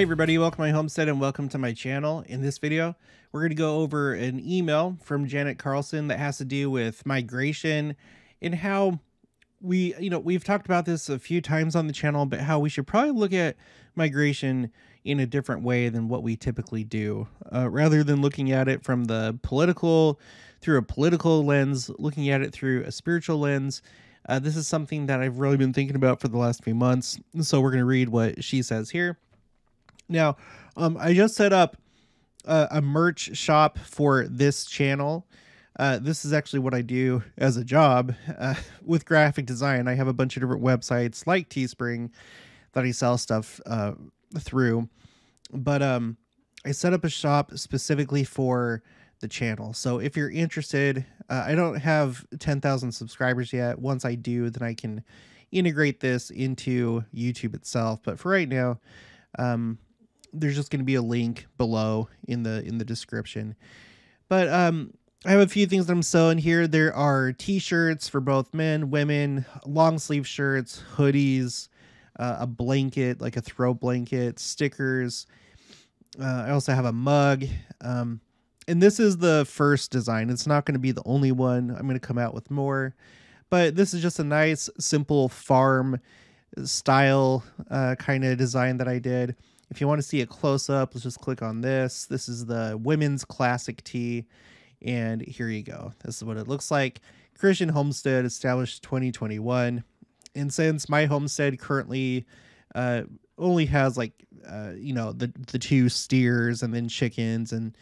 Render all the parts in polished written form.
Hi everybody, welcome to my homestead and welcome to my channel. In this video, we're going to go over an email from Janet Carlson that has to do with migration and how we've talked about this a few times on the channel, but how we should probably look at migration in a different way than what we typically do. Rather than looking at it from through a political lens, looking at it through a spiritual lens. This is something that I've really been thinking about for the last few months. So we're going to read what she says here. Now, I just set up a merch shop for this channel. This is actually what I do as a job with graphic design. I have a bunch of different websites like Teespring that I sell stuff through. But I set up a shop specifically for the channel. So if you're interested, I don't have 10,000 subscribers yet. Once I do, then I can integrate this into YouTube itself. But for right now, there's just going to be a link below in the description. But I have a few things that I'm selling here. There are t-shirts for both men, women, long sleeve shirts, hoodies, a blanket, like a throw blanket, stickers. I also have a mug. And this is the first design. It's not going to be the only one. I'm going to come out with more. But this is just a nice, simple farm style kind of design that I did. If you want to see a close-up, let's just click on this. This is the women's classic tee, and here you go. This is what it looks like. Christian Homestead, established 2021. And since my homestead currently only has the two steers and then chickens, and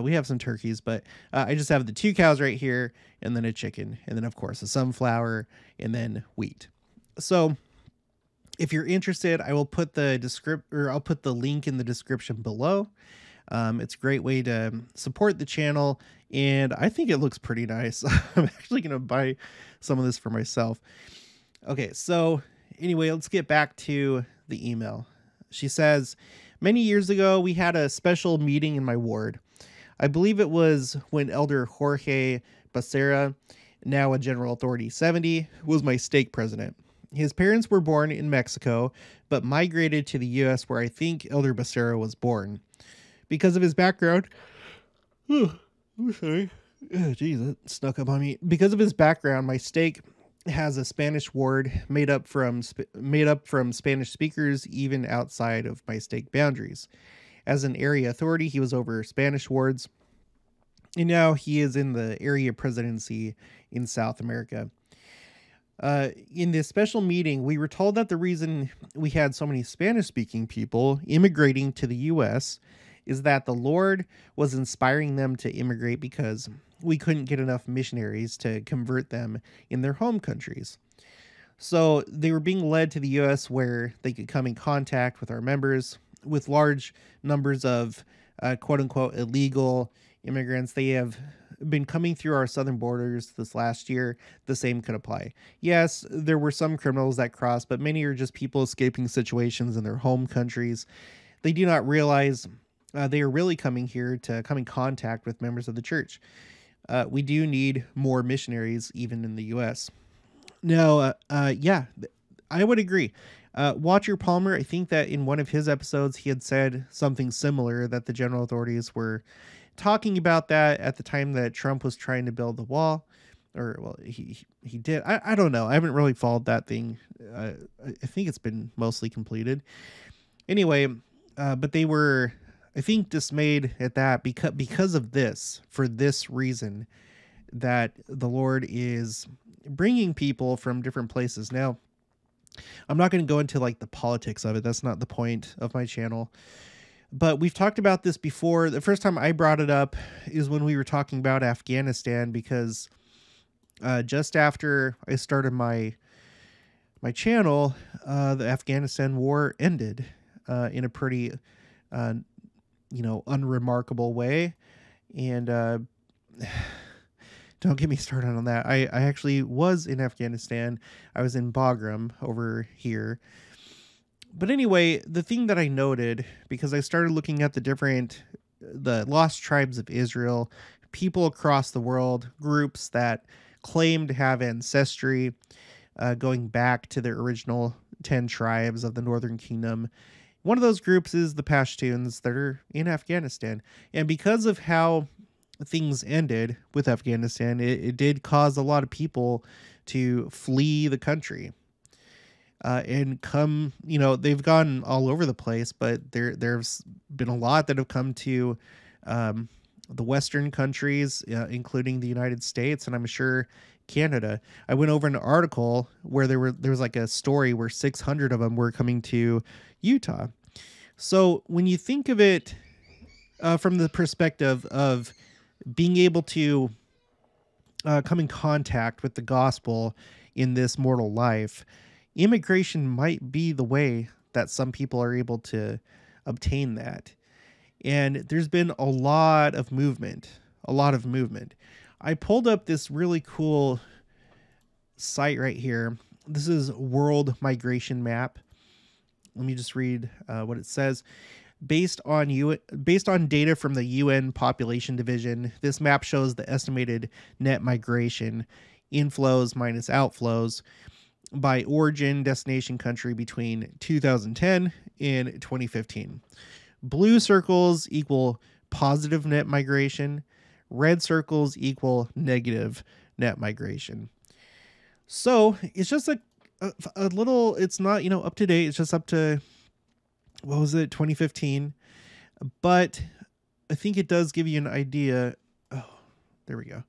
we have some turkeys, but I just have the 2 cows right here, and then a chicken, and then of course a sunflower, and then wheat. So if you're interested, I will put I'll put the link in the description below. It's a great way to support the channel, and I think it looks pretty nice. I'm actually going to buy some of this for myself. Okay, so anyway, let's get back to the email. She says, many years ago, we had a special meeting in my ward. I believe it was when Elder Jorge Becerra, now a General Authority 70, was my stake president. His parents were born in Mexico, but migrated to the U.S. where I think Elder Becerra was born. Because of his background... Oh, I'm sorry. Geez, that snuck up on me. Because of his background, my stake has a Spanish ward made up from Spanish speakers even outside of my stake boundaries. As an area authority, he was over Spanish wards, and now he is in the area presidency in South America. In this special meeting, we were told that the reason we had so many Spanish-speaking people immigrating to the U.S. is that the Lord was inspiring them to immigrate because we couldn't get enough missionaries to convert them in their home countries. So they were being led to the U.S. where they could come in contact with our members. With large numbers of quote-unquote illegal immigrants, they have been coming through our southern borders this last year. The same could apply. Yes, there were some criminals that crossed, but many are just people escaping situations in their home countries. They do not realize they are really coming here to come in contact with members of the church. We do need more missionaries even in the U.S. Now, yeah, I would agree. Watcher Palmer, I think that in one of his episodes, he had said something similar, that the general authorities were talking about that at the time that Trump was trying to build the wall. Or, well, he did. I don't know. I haven't really followed that thing. I think it's been mostly completed. Anyway, but they were, I think, dismayed at that because of this, for this reason, that the Lord is bringing people from different places. Now, I'm not going to go into like the politics of it. That's not the point of my channel. But we've talked about this before. The first time I brought it up is when we were talking about Afghanistan, because just after I started my channel, the Afghanistan war ended in a pretty unremarkable way. And don't get me started on that. I actually was in Afghanistan. I was in Bagram over here. But anyway, the thing that I noted, because I started looking at the lost tribes of Israel, people across the world, groups that claim to have ancestry going back to the original 10 tribes of the Northern Kingdom, One of those groups is the Pashtuns that are in Afghanistan. And because of how things ended with Afghanistan, it did cause a lot of people to flee the country. And come, they've gone all over the place, but there's been a lot that have come to the Western countries, including the United States, and I'm sure Canada. I went over an article where there was like a story where 600 of them were coming to Utah. So when you think of it from the perspective of being able to come in contact with the gospel in this mortal life, immigration might be the way that some people are able to obtain that. And there's been a lot of movement. I pulled up this really cool site right here. This is World Migration Map. Let me just read what it says. Based on data from the UN Population Division, this map shows the estimated net migration, inflows minus outflows, by origin, destination, country between 2010 and 2015. Blue circles equal positive net migration. Red circles equal negative net migration. So it's just a little, it's not, up to date. It's just up to, 2015. But I think it does give you an idea. Oh, there we go.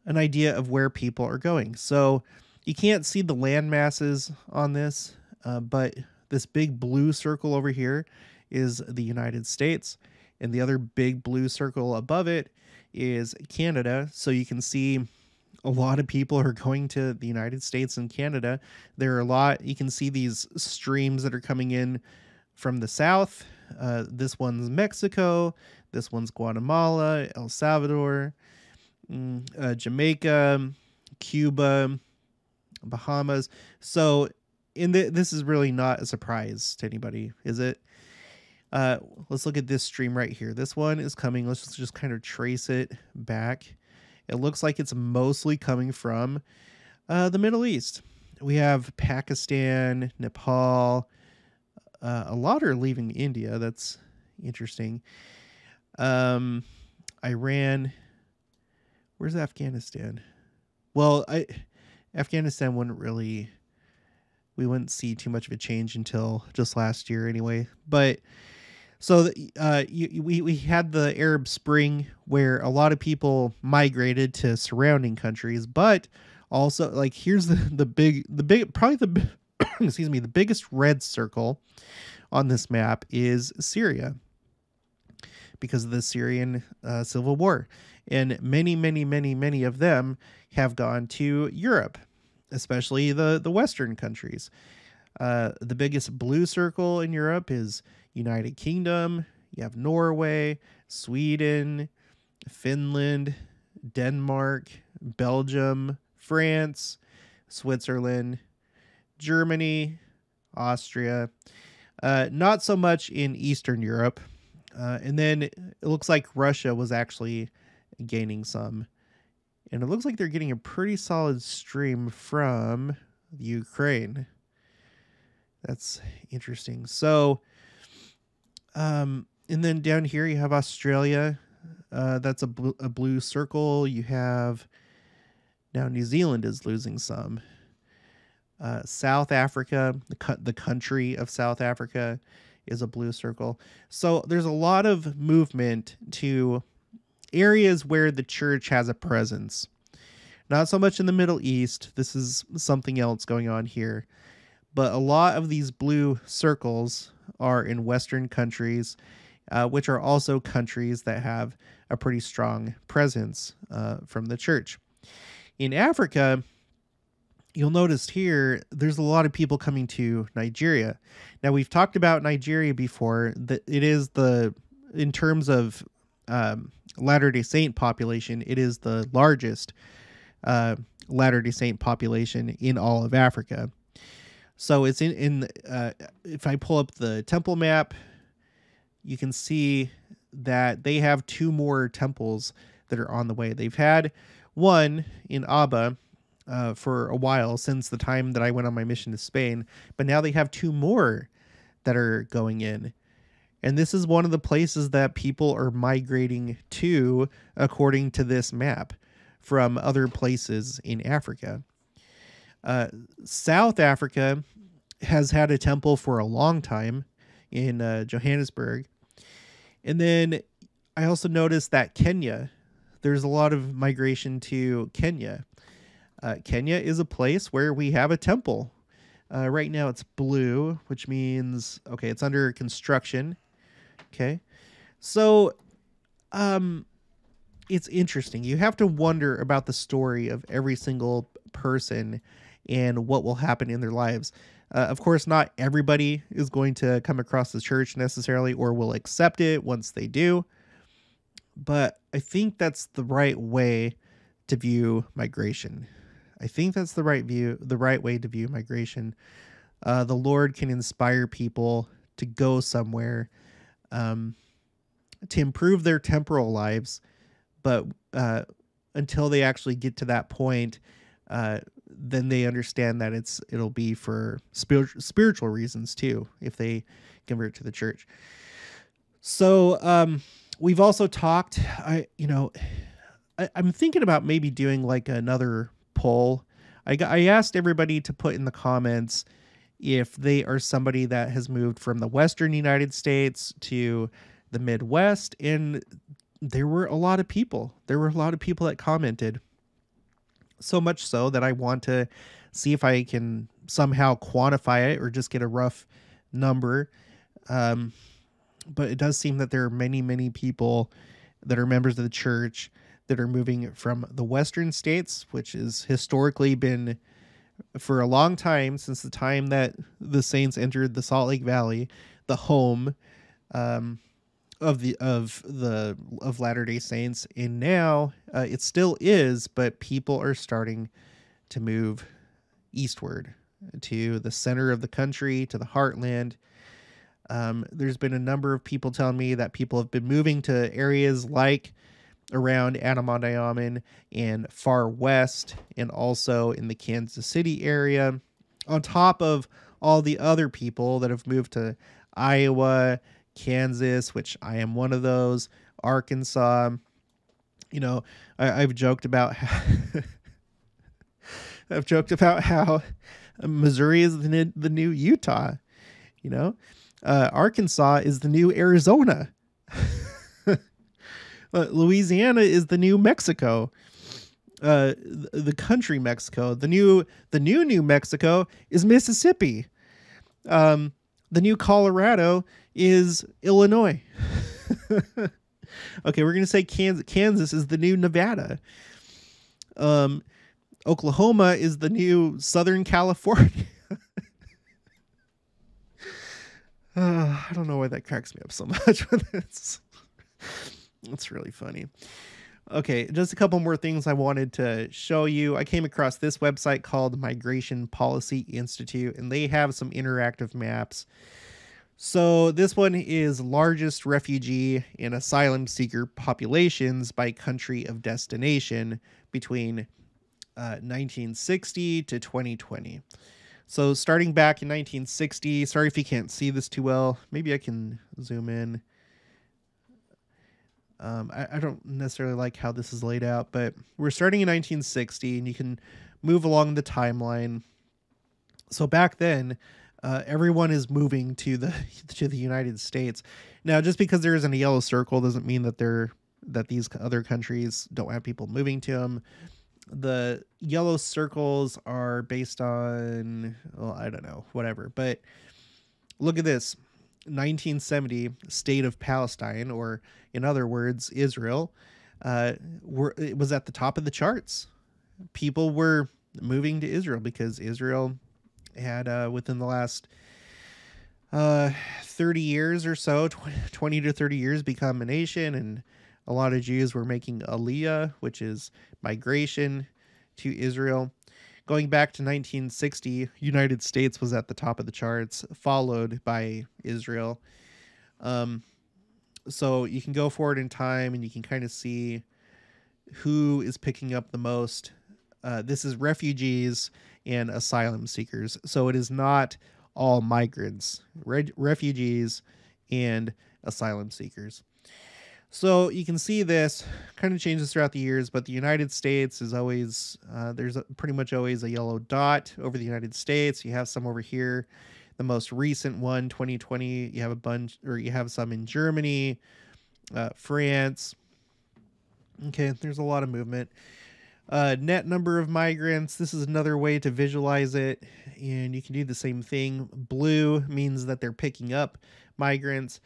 An idea of where people are going. So you can't see the land masses on this, but this big blue circle over here is the United States, and the other big blue circle above it is Canada. So you can see a lot of people are going to the United States and Canada. There are a lot. You can see these streams that are coming in from the south. This one's Mexico. This one's Guatemala, El Salvador, Jamaica, Cuba, Bahamas. So this is really not a surprise to anybody, is it? Let's look at this stream right here. This one is coming. Let's just kind of trace it back. It looks like it's mostly coming from the Middle East. We have Pakistan, Nepal. A lot are leaving India. That's interesting. Iran. Where's Afghanistan? Well, Afghanistan we wouldn't see too much of a change until just last year anyway. But so we had the Arab Spring where a lot of people migrated to surrounding countries, but also like here's the big probably the excuse me, the biggest red circle on this map is Syria because of the Syrian civil war. And many of them have gone to Europe, especially the Western countries. The biggest blue circle in Europe is United Kingdom. You have Norway, Sweden, Finland, Denmark, Belgium, France, Switzerland, Germany, Austria. Not so much in Eastern Europe. And then it looks like Russia was actually gaining some. And it looks like they're getting a pretty solid stream from Ukraine. That's interesting. So, and then down here you have Australia. That's a blue circle. You have now New Zealand is losing some. South Africa, the country of South Africa, is a blue circle. So there's a lot of movement to areas where the church has a presence. Not so much in the Middle East. This is something else going on here. But a lot of these blue circles are in Western countries, which are also countries that have a pretty strong presence from the church. In Africa, you'll notice here, there's a lot of people coming to Nigeria. Now, we've talked about Nigeria before, that it is in terms of Latter-day Saint population, it is the largest Latter-day Saint population in all of Africa. So it's if I pull up the temple map, you can see that they have 2 more temples that are on the way. They've had one in Aba for a while, since the time that I went on my mission to Spain, but now they have 2 more that are going in. And this is one of the places that people are migrating to, according to this map, from other places in Africa. South Africa has had a temple for a long time in Johannesburg. And then I also noticed that Kenya, there's a lot of migration to Kenya. Kenya is a place where we have a temple. Right now it's blue, which means, okay, it's under construction. Okay. So, it's interesting. You have to wonder about the story of every single person and what will happen in their lives. Of course, not everybody is going to come across the church necessarily or will accept it once they do. But I think that's the right way to view migration. I think that's the right way to view migration. The Lord can inspire people to go somewhere to improve their temporal lives, but until they actually get to that point, then they understand that it'll be for spiritual reasons too, if they convert to the church. So we've also talked. I'm thinking about maybe doing like another poll. I asked everybody to put in the comments if they are somebody that has moved from the Western United States to the Midwest, and there were a lot of people. There were a lot of people that commented. So much so that I want to see if I can somehow quantify it or just get a rough number. But it does seem that there are many, many people that are members of the church that are moving from the Western states, which has historically been for a long time, since the time that the saints entered the Salt Lake Valley, the home of Latter-day Saints. And now it still is, but people are starting to move eastward to the center of the country, to the heartland. There's been a number of people telling me that people have been moving to areas like around Andaman and far west, and also in the Kansas City area, on top of all the other people that have moved to Iowa, Kansas, which I am one of those, Arkansas. I've joked about how Missouri is the new Utah. Arkansas is the new Arizona. Louisiana is the new Mexico. The country Mexico. The new New Mexico is Mississippi. The new Colorado is Illinois. Okay, we're going to say Kansas is the new Nevada. Oklahoma is the new Southern California. I don't know why that cracks me up so much. It's really funny. Okay, just a couple more things I wanted to show you. I came across this website called Migration Policy Institute, and they have some interactive maps. So this one is largest refugee and asylum seeker populations by country of destination between 1960 to 2020. So starting back in 1960, sorry if you can't see this too well. Maybe I can zoom in. I don't necessarily like how this is laid out, but we're starting in 1960, and you can move along the timeline. So back then, everyone is moving to the United States. Now, just because there isn't a yellow circle doesn't mean that these other countries don't have people moving to them. The yellow circles are based on, well, I don't know, whatever. But look at this. 1970, state of Palestine, or in other words, Israel, it was at the top of the charts. People were moving to Israel because Israel had, within the last 30 years or so, 20 to 30 years, become a nation, and a lot of Jews were making aliyah, which is migration to Israel. Going back to 1960, United States was at the top of the charts, followed by Israel. So you can go forward in time, and you can kind of see who is picking up the most. This is refugees and asylum seekers. So it is not all migrants, refugees, and asylum seekers. So you can see this kind of changes throughout the years, but the United States is always, pretty much always a yellow dot over the United States. You have some over here. The most recent one, 2020, you have a bunch, or you have some in Germany, France. Okay, there's a lot of movement. Net number of migrants. This is another way to visualize it, and you can do the same thing. Blue means that they're picking up migrants.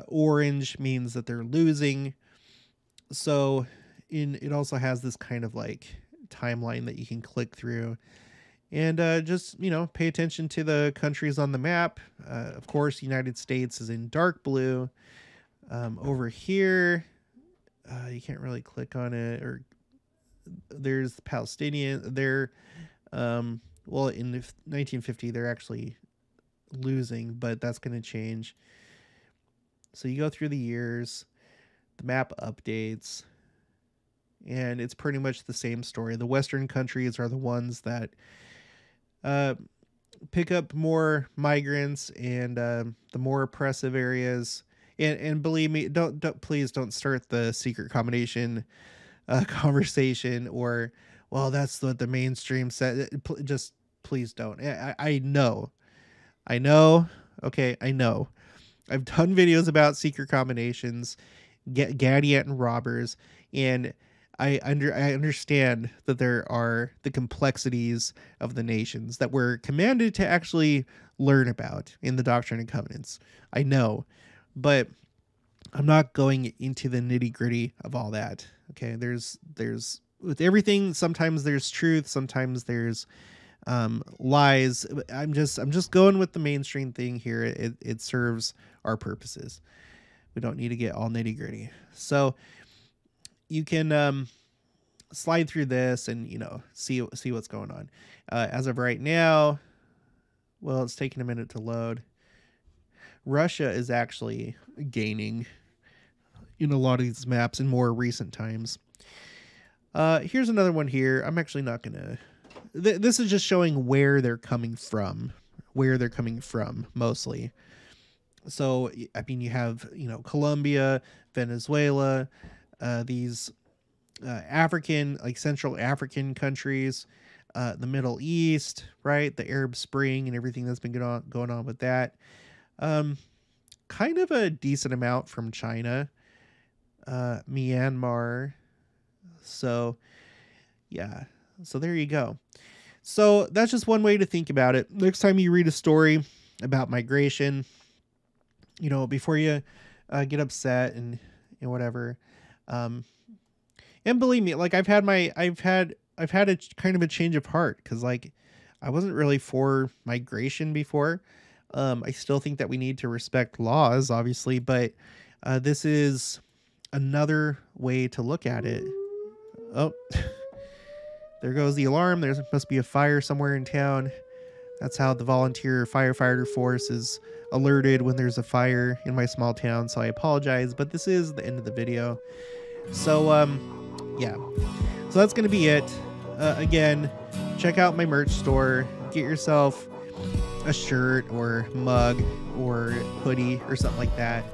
Orange means that they're losing. So it also has this kind of like timeline that you can click through, and just, you know, pay attention to the countries on the map. Of course, United States is in dark blue. Over here, you can't really click on it, or there's the Palestinian. They're well, in 1950 they're actually losing, but that's going to change. So you go through the years, the map updates, and it's pretty much the same story. The Western countries are the ones that pick up more migrants, and the more oppressive areas. And believe me, please don't start the secret combination conversation, or, well, that's what the mainstream said. Just please don't. I know. Okay, I know. I've done videos about secret combinations, Gadiat and robbers, and I understand that there are the complexities of the nations that we're commanded to actually learn about in the Doctrine and Covenants. I know, but I'm not going into the nitty-gritty of all that. Okay, there's with everything, sometimes there's truth, sometimes there's lies. I'm just going with the mainstream thing here. It serves our purposes. We don't need to get all nitty-gritty. So you can slide through this and, you know, see what's going on. As of right now, well, it's taking a minute to load. Russia is actually gaining in a lot of these maps in more recent times. Here's another one here. I'm actually not gonna. This is just showing where they're coming from. Mostly. So, I mean, you have, you know, Colombia, Venezuela, these African, like Central African countries, the Middle East, right? The Arab Spring and everything that's been going on with that. Kind of a decent amount from China, Myanmar. So, yeah. So there you go. So that's just one way to think about it. Next time you read a story about migration, you know, before you get upset and whatever. And believe me, like I've had a kind of a change of heart, because like I wasn't really for migration before. I still think that we need to respect laws, obviously, but this is another way to look at it. Oh, there goes the alarm. There must be a fire somewhere in town. That's how the volunteer firefighter force is alerted when there's a fire in my small town. So I apologize, but this is the end of the video. So, yeah. So that's going to be it. Again, check out my merch store. Get yourself a shirt or mug or hoodie or something like that.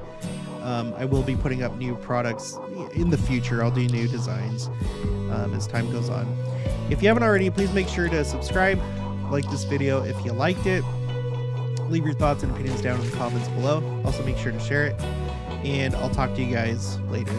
I will be putting up new products in the future. I'll do new designs as time goes on. If you haven't already, please make sure to subscribe, like this video if you liked it. Leave your thoughts and opinions down in the comments below. Also make sure to share it, and I'll talk to you guys later.